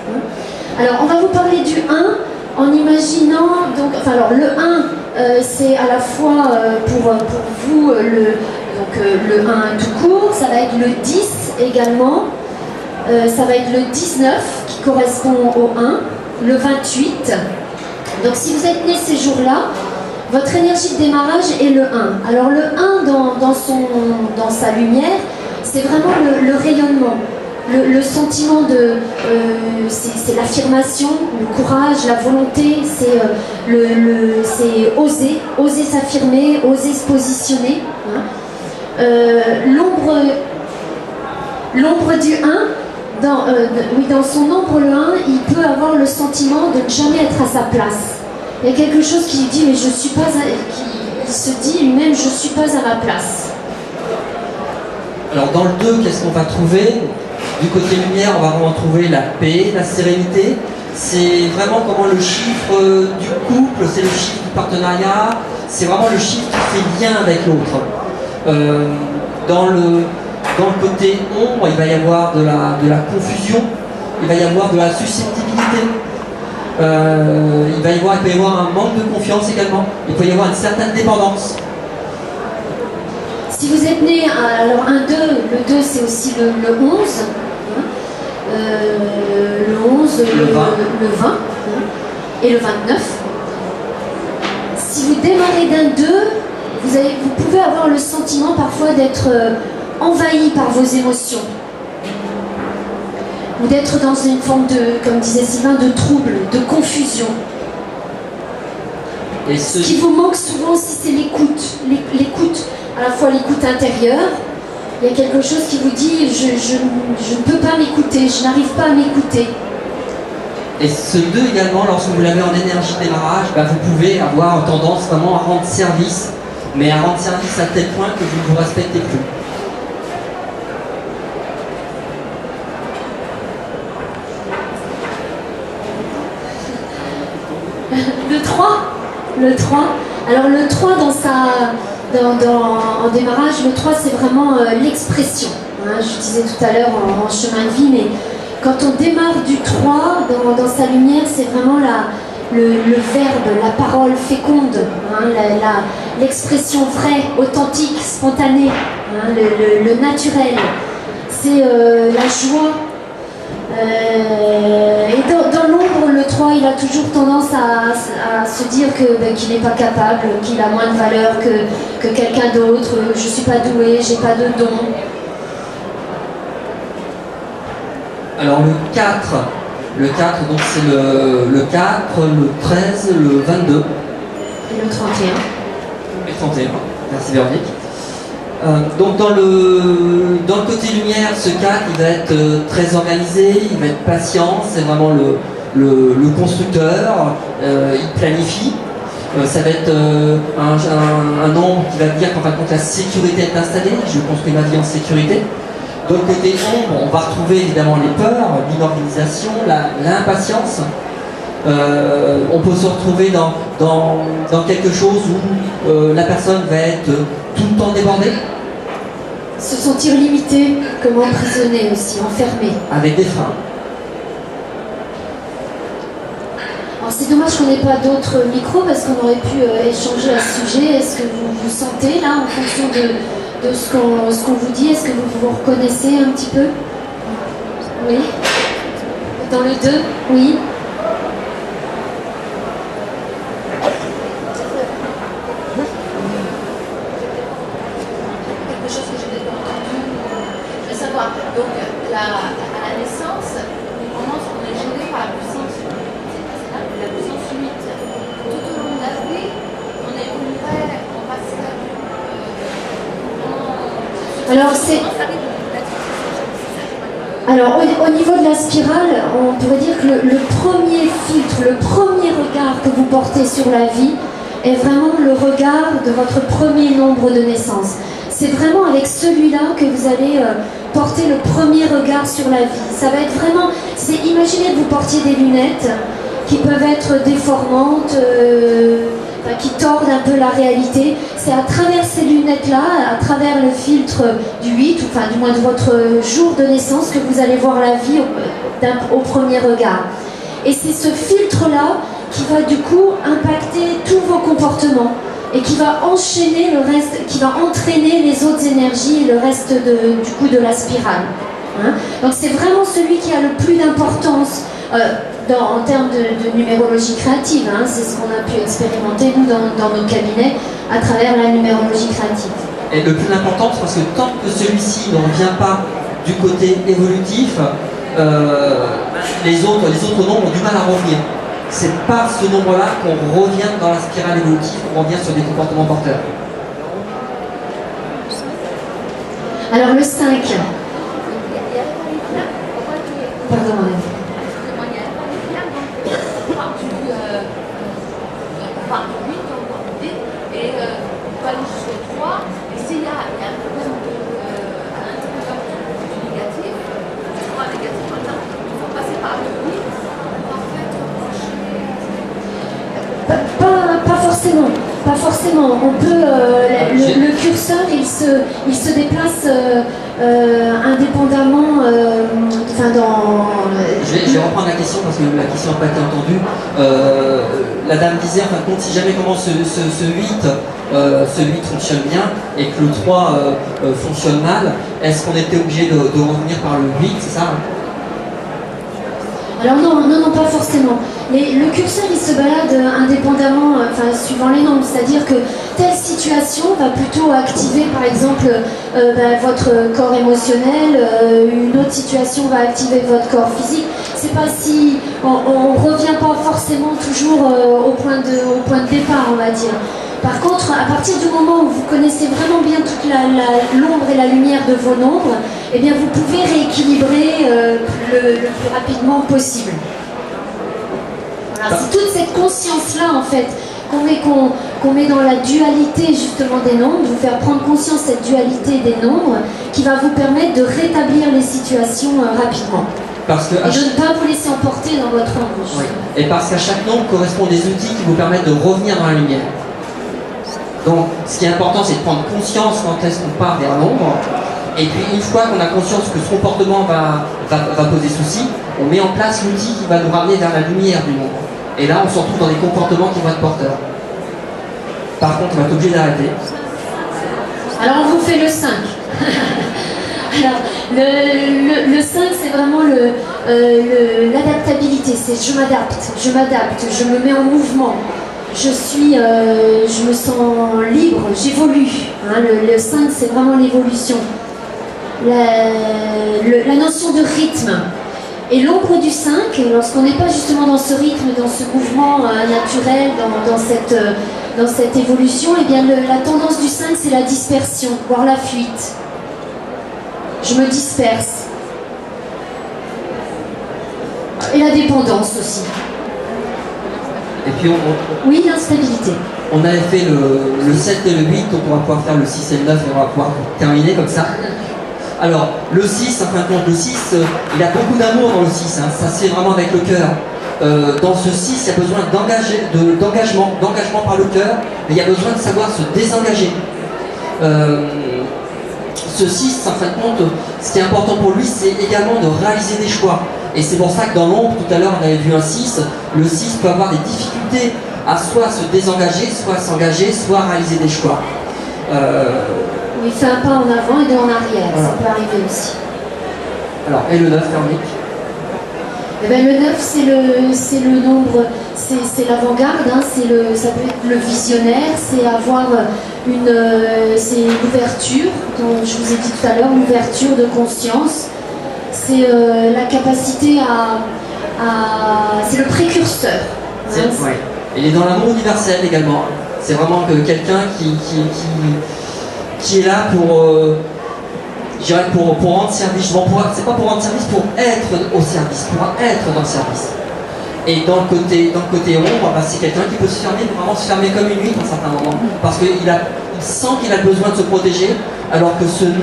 Alors on va vous parler du 1 en imaginant, alors le 1 c'est à la fois pour vous le 1 tout court, ça va être le 10 également, ça va être le 19 qui correspond au 1. le 28. Donc si vous êtes né ces jours-là, votre énergie de démarrage est le 1. Alors le 1 dans sa lumière, c'est vraiment le rayonnement, le sentiment de... c'est l'affirmation, le courage, la volonté, c'est oser s'affirmer, oser se positionner. Hein. L'ombre du 1, dans son ombre le 1, il peut avoir le sentiment de ne jamais être à sa place. Il y a quelque chose qui lui dit, mais je suis pas... il se dit lui-même, je ne suis pas à ma place. Alors dans le 2, qu'est-ce qu'on va trouver? Du côté lumière, on va vraiment trouver la paix, la sérénité. C'est vraiment comment le chiffre du couple, c'est le chiffre du partenariat, c'est vraiment le chiffre qui fait lien avec l'autre. Dans le côté ombre, il va y avoir de la confusion, il va y avoir de la susceptibilité, il peut y avoir un manque de confiance également, il peut y avoir une certaine dépendance. Si vous êtes né, alors le 2 c'est aussi le 11, hein, le 11, le 20 hein, et le 29. Si vous démarrez d'un 2, vous pouvez avoir le sentiment parfois d'être envahi par vos émotions. Ou d'être dans une forme de, comme disait Sylvain, de trouble, de confusion. Et Ce qui vous manque souvent aussi, c'est l'écoute. L'écoute, à la fois l'écoute intérieure. Il y a quelque chose qui vous dit, je ne peux pas m'écouter, je n'arrive pas à m'écouter. Et ce 2 également, lorsque vous l'avez en énergie de démarrage, vous pouvez avoir tendance vraiment à rendre service, mais à rendre service à tel point que vous ne vous respectez plus. Le 3, alors le 3 en démarrage, le 3 c'est vraiment l'expression. Hein, je disais tout à l'heure en chemin de vie, mais quand on démarre du 3 dans sa lumière, c'est vraiment le verbe, la parole féconde, hein, l'expression vraie, authentique, spontanée, hein, le naturel. C'est la joie. Et dans l'ombre, le 3, il a toujours tendance à se dire qu'il n'est pas capable, qu'il a moins de valeur que quelqu'un d'autre, je ne suis pas doué, j'ai pas de don. Alors le 4, donc c'est le 4, le 13, le 22. Et le 31. Et 31, merci Véronique. Donc dans le côté lumière, ce 4 il va être très organisé, il va être patient, c'est vraiment le constructeur, il planifie. Ça va être un nombre qui va dire qu'en fin de compte la sécurité est installée, je construis ma vie en sécurité. De l'autre côté ombre, on va retrouver évidemment les peurs, l'inorganisation, l'impatience. On peut se retrouver dans quelque chose où la personne va être tout le temps débordée. Se sentir limité, comme emprisonné aussi, enfermé. Avec des freins. Alors c'est dommage qu'on n'ait pas d'autres micros parce qu'on aurait pu échanger à ce sujet. Est-ce que vous vous sentez là en fonction de ce qu'on vous dit? Est-ce que vous vous reconnaissez un petit peu? Oui. Dans le 2? Oui. Quelque chose que j'ai peut-être pas entendu. Je veux savoir, donc à la naissance, on est gêné par la puissance, la puissance 8. Tout au long de la vie, on évoluerait, on passerait. Alors au niveau de la spirale, on pourrait dire que le premier filtre, le premier regard que vous portez sur la vie est vraiment le regard de votre premier nombre de naissance. C'est vraiment avec celui-là que vous allez porter le premier regard sur la vie. Ça va être vraiment, imaginez que vous portiez des lunettes qui peuvent être déformantes, qui tordent un peu la réalité. C'est à travers ces lunettes-là, à travers le filtre du 8, ou enfin du moins de votre jour de naissance, que vous allez voir la vie au premier regard. Et c'est ce filtre-là qui va du coup impacter tous vos comportements et qui va enchaîner le reste, qui va entraîner les autres énergies et le reste du coup de la spirale. Hein? Donc c'est vraiment celui qui a le plus d'importance En termes de numérologie créative, hein, c'est ce qu'on a pu expérimenter nous dans nos cabinets à travers la numérologie créative. Et le plus important, c'est parce que tant que celui-ci ne revient pas du côté évolutif, les autres nombres ont du mal à revenir. C'est par ce nombre-là qu'on revient dans la spirale évolutive, on revient sur des comportements porteurs. Alors le 5. Pardon. Et on peut aller jusqu'au 3, et s'il y a un problème à l'intérieur du négatif, du 3 négatif, par exemple, il faut passer par le 8 pour en fait Pas forcément. Pas forcément. On peut, le curseur, il se déplace indépendamment. Je vais reprendre la question parce que la question n'a pas été entendue. La dame disait, en fin de compte, si jamais comment ce 8 fonctionne bien et que le 3 fonctionne mal, est-ce qu'on était obligé de revenir par le 8, c'est ça? Alors non, pas forcément. Le curseur, il se balade indépendamment, suivant les nombres. C'est-à-dire que telle situation va plutôt activer, par exemple, votre corps émotionnel. Une autre situation va activer votre corps physique. C'est pas si... On revient pas forcément toujours au point de départ, on va dire. Par contre, à partir du moment où vous connaissez vraiment bien toute l'ombre et la lumière de vos nombres, eh bien vous pouvez rééquilibrer le plus rapidement possible. Voilà, c'est toute cette conscience-là, en fait, qu'on met dans la dualité justement des nombres, vous faire prendre conscience de cette dualité des nombres, qui va vous permettre de rétablir les situations rapidement. Parce que et de ne pas vous laisser emporter dans votre ombre. Oui. Et parce qu'à chaque nombre correspond des outils qui vous permettent de revenir dans la lumière. Donc, ce qui est important, c'est de prendre conscience quand est-ce qu'on part vers l'ombre. Et puis, une fois qu'on a conscience que ce comportement va poser souci, on met en place l'outil qui va nous ramener vers la lumière du monde. Et là, on se retrouve dans des comportements qui vont être porteurs. Par contre, on va être obligé d'arrêter. Alors, on vous fait le 5. Alors, le 5, c'est vraiment l'adaptabilité. C'est je m'adapte, je me mets en mouvement. Je me sens libre, j'évolue. Hein, le 5, c'est vraiment l'évolution. La notion de rythme. Et l'ombre du 5, lorsqu'on n'est pas justement dans ce rythme, dans ce mouvement naturel, dans cette évolution, eh bien la tendance du 5, c'est la dispersion, voire la fuite. Je me disperse. Et la dépendance aussi. Et puis oui, l'instabilité. On avait fait le 7 et le 8, donc on va pouvoir faire le 6 et le 9 et on va pouvoir terminer comme ça. Alors, le 6, en fin de compte, le 6, il a beaucoup d'amour dans le 6, hein, ça se fait vraiment avec le cœur. Dans ce 6, il y a besoin d'engagement par le cœur, mais il y a besoin de savoir se désengager. Ce 6, en fin de compte, ce qui est important pour lui, c'est également de réaliser des choix. Et c'est pour ça que dans l'ombre, tout à l'heure, on avait vu un 6. Le 6 peut avoir des difficultés à soit se désengager, soit s'engager, soit réaliser des choix. Il fait un pas en avant et deux en arrière, voilà. Ça peut arriver aussi. Alors, et le 9, Véronique? Eh ben, le 9, c'est le nombre, c'est l'avant-garde, hein, ça peut être le visionnaire, c'est avoir c'est l'ouverture, dont je vous ai dit tout à l'heure, l'ouverture de conscience. C'est la capacité c'est le précurseur. Hein, ouais. Il est dans l'amour universel également. C'est vraiment quelqu'un qui est là pour rendre service. C'est pas pour rendre service, pour être au service, pour être dans le service. Et dans le côté ombre, c'est quelqu'un qui peut se fermer, vraiment se fermer comme une huître à certains moments. Parce qu'il sent qu'il a besoin de se protéger, alors que ce 9,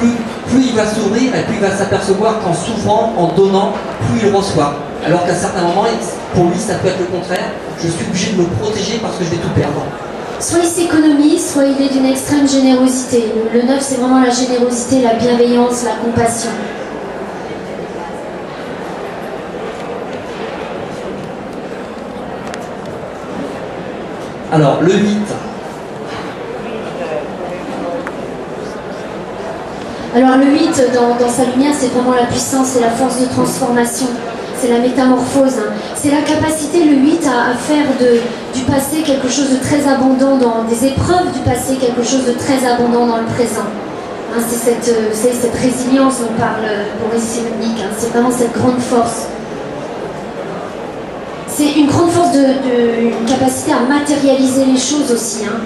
plus il va s'ouvrir et plus il va s'apercevoir qu'en s'ouvrant, en donnant, plus il reçoit. Alors qu'à certains moments, pour lui, ça peut être le contraire. Je suis obligé de me protéger parce que je vais tout perdre. Soit il s'économise, soit il est d'une extrême générosité. Le 9, c'est vraiment la générosité, la bienveillance, la compassion. Alors, le 8. Alors, le 8, dans sa lumière, c'est vraiment la puissance et la force de transformation. c'est la métamorphose. Hein. C'est la capacité, le 8, à faire du passé quelque chose de très abondant, dans des épreuves du passé, quelque chose de très abondant dans le présent. Hein, c'est cette résilience dont parle Boris Cyrulnik. Hein. C'est vraiment cette grande force. C'est une grande force une capacité à matérialiser les choses aussi, hein,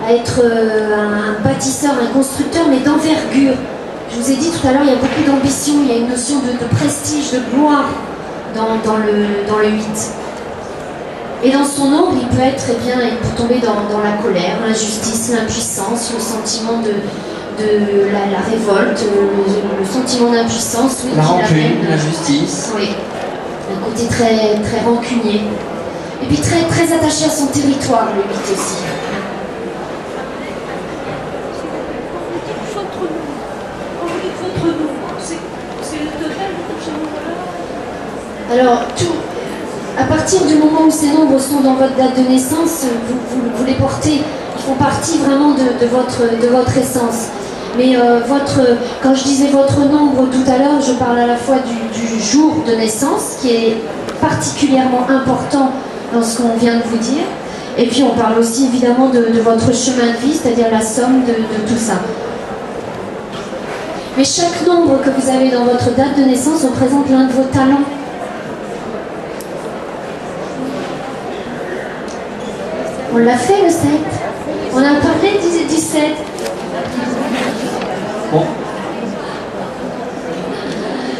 à être un bâtisseur, un constructeur, mais d'envergure. Je vous ai dit tout à l'heure, il y a beaucoup d'ambition, il y a une notion de prestige, de gloire dans le 8. Et dans son ombre, il peut être, il peut tomber dans la colère, l'injustice, l'impuissance, le sentiment de la révolte, le sentiment d'impuissance. Oui, la rancune, l'injustice. Oui. Un côté très, très rancunier. Et puis très, très attaché à son territoire, le 8 aussi. Alors, à partir du moment où ces nombres sont dans votre date de naissance, vous les portez, ils font partie vraiment de votre essence. Mais quand je disais votre nombre tout à l'heure, je parle à la fois du jour de naissance, qui est particulièrement important dans ce qu'on vient de vous dire, et puis on parle aussi évidemment de votre chemin de vie, c'est-à-dire la somme de tout ça. Mais chaque nombre que vous avez dans votre date de naissance représente l'un de vos talents. On l'a fait le 7. On a parlé du 7. Bon.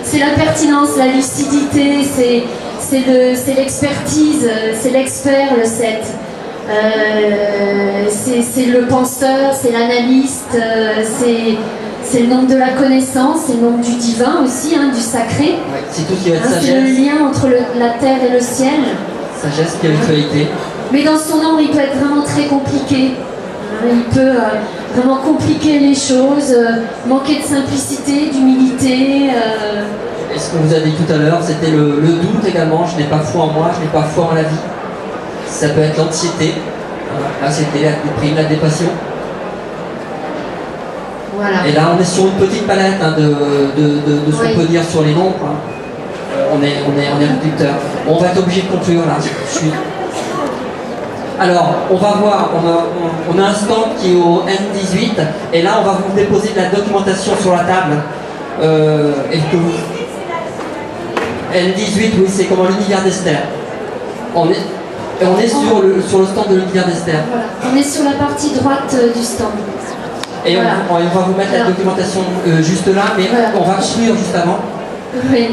C'est la pertinence, la lucidité, c'est l'expertise, c'est l'expert le 7. C'est le penseur, c'est l'analyste, c'est le nombre de la connaissance, c'est le nombre du divin aussi, hein, du sacré. Ouais, c'est tout ce qui va être sagesse. C'est le lien entre la terre et le ciel. Sagesse, spiritualité. Mais dans son nombre, il peut être vraiment très compliqué. Il peut vraiment compliquer les choses, manquer de simplicité, d'humilité. Et ce qu'on vous a dit tout à l'heure, c'était le doute également. Je n'ai pas foi en moi, je n'ai pas foi en la vie. Ça peut être l'anxiété. Là, c'était la déprime, la dépression. Voilà. Et là, on est sur une petite palette hein, de ce qu'on peut dire sur les nombres. Hein. On est réducteur. On va être obligé de conclure là. Alors, on va voir, on a un stand qui est au N18, et là, on va vous déposer de la documentation sur la table. N18, oui, c'est comment l'univers d'Esther. On est sur le stand de l'univers d'Esther. Voilà. On est sur la partie droite du stand. Et voilà. on va vous mettre la documentation juste là, mais voilà. On va conclure juste avant. Oui,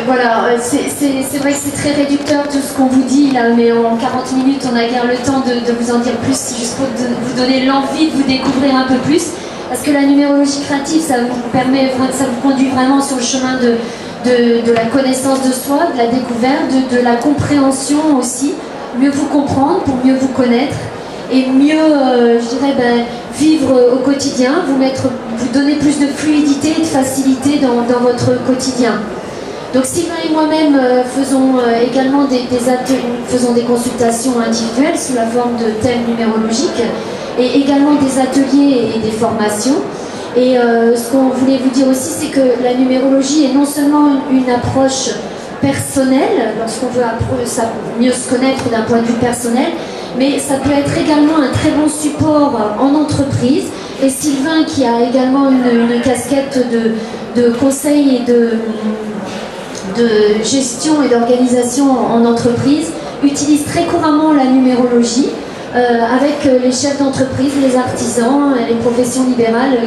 voilà, c'est vrai que c'est très réducteur tout ce qu'on vous dit là, mais en 40 minutes on n'a guère le temps de vous en dire plus, juste pour vous donner l'envie de vous découvrir un peu plus, parce que la numérologie créative, ça vous conduit vraiment sur le chemin de la connaissance de soi, de la découverte, de la compréhension aussi, mieux vous comprendre pour mieux vous connaître, et mieux, je dirais, vivre au quotidien, vous donner plus de fluidité et de facilité dans votre quotidien. Donc Sylvain et moi-même faisons également faisons des consultations individuelles sous la forme de thèmes numérologiques et également des ateliers et des formations. Et ce qu'on voulait vous dire aussi, c'est que la numérologie est non seulement une approche personnelle, lorsqu'on veut mieux se connaître d'un point de vue personnel, mais ça peut être également un très bon support en entreprise. Et Sylvain, qui a également une casquette de conseil et de gestion et d'organisation en entreprise, utilise très couramment la numérologie avec les chefs d'entreprise, les artisans, les professions libérales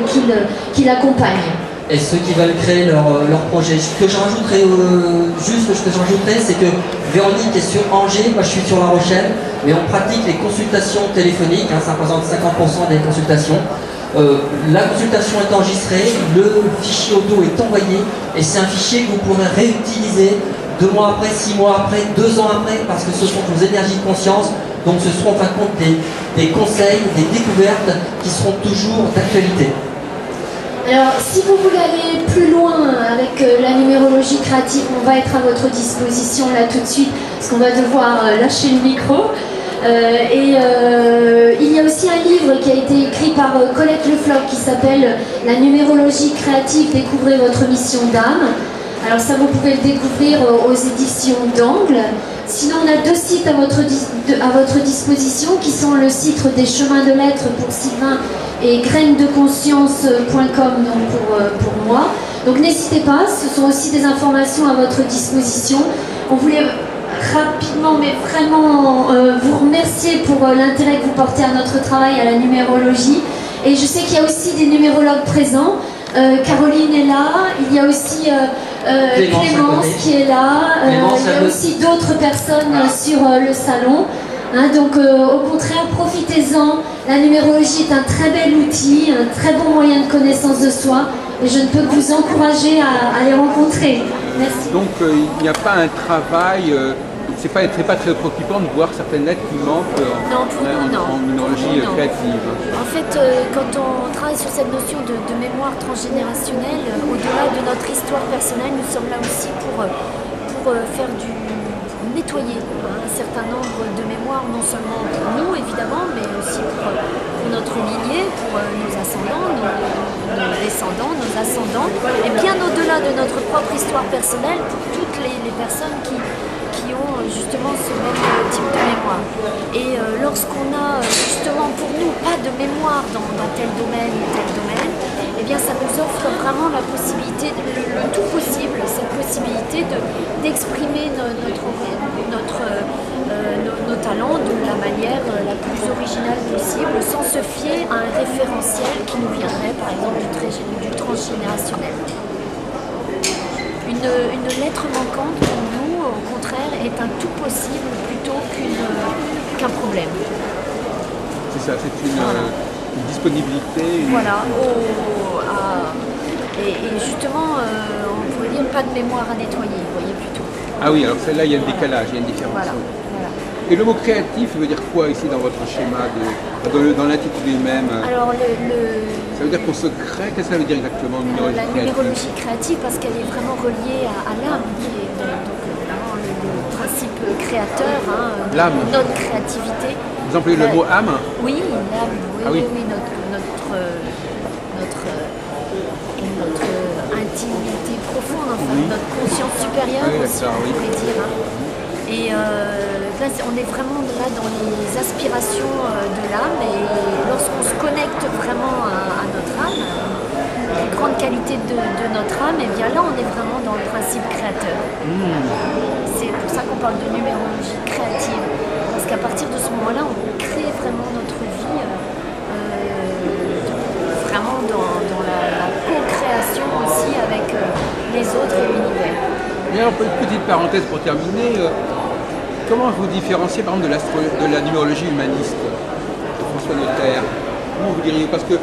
qui l'accompagnent. Et ceux qui veulent créer leur projet. Ce que je rajouterais, c'est que Véronique est sur Angers, moi je suis sur La Rochelle, mais on pratique les consultations téléphoniques, hein, ça représente 50% des consultations. La consultation est enregistrée, le fichier audio est envoyé, et c'est un fichier que vous pourrez réutiliser 2 mois après, 6 mois après, 2 ans après, parce que ce sont vos énergies de conscience, donc ce seront en fin de compte des conseils, des découvertes qui seront toujours d'actualité. Alors, si vous voulez aller plus loin avec la numérologie créative, on va être à votre disposition là tout de suite, parce qu'on va devoir lâcher le micro. Il y a aussi un livre qui a été écrit par Colette Le Floch qui s'appelle « La numérologie créative, découvrez votre mission d'âme ». Alors ça, vous pouvez le découvrir aux éditions d'Angle. Sinon, on a 2 sites à votre disposition qui sont le site des Chemins de Lettres pour Sylvain et grainesdeconscience.com pour moi. Donc n'hésitez pas, ce sont aussi des informations à votre disposition. On voulait rapidement, mais vraiment vous remercier pour l'intérêt que vous portez à notre travail, à la numérologie. Et je sais qu'il y a aussi des numérologues présents. Caroline est là, il y a aussi Clémence qui est là, il y a aussi d'autres personnes sur le salon. Hein, donc au contraire, profitez-en. La numérologie est un très bel outil, un très bon moyen de connaissance de soi. Et je ne peux que vous encourager à les rencontrer. Merci. Donc il n'y a pas un travail, c'est pas très préoccupant de voir certaines lettres qui manquent en numérologie créative. En fait, quand on travaille sur cette notion de mémoire transgénérationnelle, au-delà de notre histoire personnelle, nous sommes là aussi pour faire nettoyer un certain nombre de mémoires, non seulement pour nous évidemment, mais aussi pour notre lignée, pour nos ascendants, nos descendants, nos ascendants, et bien au-delà de notre propre histoire personnelle, pour toutes les personnes qui ont justement ce même type de mémoire. Et lorsqu'on a justement pour nous pas de mémoire dans tel domaine ou tel domaine, eh bien ça nous offre vraiment la possibilité, le tout possible, cette possibilité d'exprimer nos talents de la manière la plus originale possible, sans se fier à un référentiel qui nous viendrait par exemple du transgénérationnel. Une lettre manquante pour nous, au contraire, est un tout possible plutôt qu'un problème. C'est ça, c'est une disponibilité. Voilà. Et justement, on pourrait dire pas de mémoire à nettoyer, vous voyez plutôt. Ah oui, alors celle-là, il y a un décalage, il y a une différence. Voilà. Et le mot créatif veut dire quoi ici dans votre schéma, dans l'intitulé même? Alors ça veut dire qu'on se crée, qu'est-ce que ça veut dire exactement, la numérologie créative, parce qu'elle est vraiment reliée à l'âme, qui est donc vraiment le principe créateur, l'âme. Notre créativité. Vous employez le mot âme? Oui, l'âme, oui, notre intimité profonde, enfin, notre conscience supérieure aussi, on pourrait dire. Et là, on est vraiment là dans les aspirations de l'âme, et lorsqu'on se connecte vraiment à notre âme, les grandes qualités de notre âme, et bien là, on est vraiment dans le principe créateur. C'est pour ça qu'on parle de numérologie créative, parce qu'à partir de ce moment-là, on crée vraiment notre vie, vraiment dans la co-création aussi avec les autres et l'univers. Et alors, une petite parenthèse pour terminer. Comment vous différenciez par exemple de la numérologie humaniste de François Notaire? Comment vous diriez? Parce que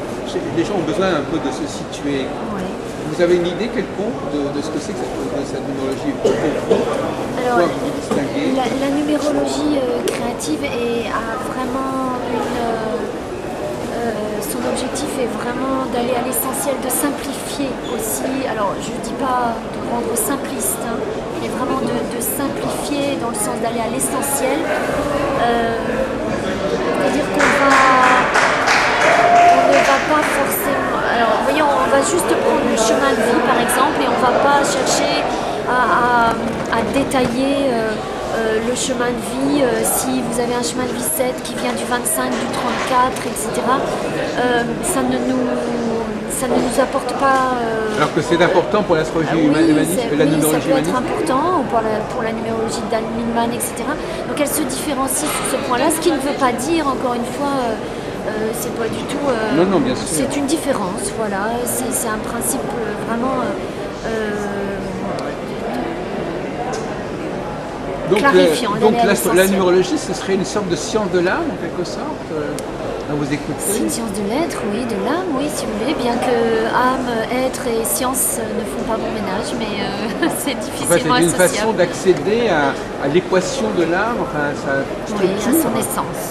les gens ont besoin un peu de se situer. Oui. Vous avez une idée quelconque de ce que c'est que cette numérologie pour vous? Alors, vous distinguez? la numérologie créative a vraiment son objectif est vraiment d'aller à l'essentiel, de simplifier aussi. Alors, je ne dis pas de rendre simpliste, mais vraiment de simplifier dans le sens d'aller à l'essentiel. C'est-à-dire qu'on ne va pas forcément... Alors, vous voyez, on va juste prendre le chemin de vie, par exemple, et on ne va pas chercher à détailler le chemin de vie. Si vous avez un chemin de vie 7 qui vient du 25, du 34, etc., ça ne nous apporte pas... Alors que c'est important pour l'astrologie humaniste, la numérologie humaniste. Ça peut être important pour la numérologie d'Anne Millman, etc. Donc elle se différencie sur ce point-là, ce qui ne veut pas dire, encore une fois, c'est pas du tout... non, bien sûr. C'est une différence, voilà. C'est un principe vraiment... Donc la numérologie, ce serait une sorte de science de l'âme, en quelque sorte, à vous écouter. C'est une science de l'être, oui, de l'âme, oui, si vous voulez, bien que âme, être et science ne font pas bon ménage, mais c'est difficilement associable. C'est une façon d'accéder à l'équation de l'âme, enfin, sa structure. Oui, à son essence.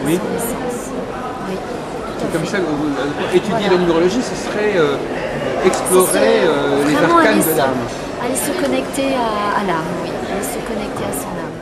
Oui. Son essence. Oui, c'est comme ça que étudier la numérologie, ce serait explorer les arcanes de l'âme. Aller se connecter à l'âme, oui. Aller se connecter à son âme.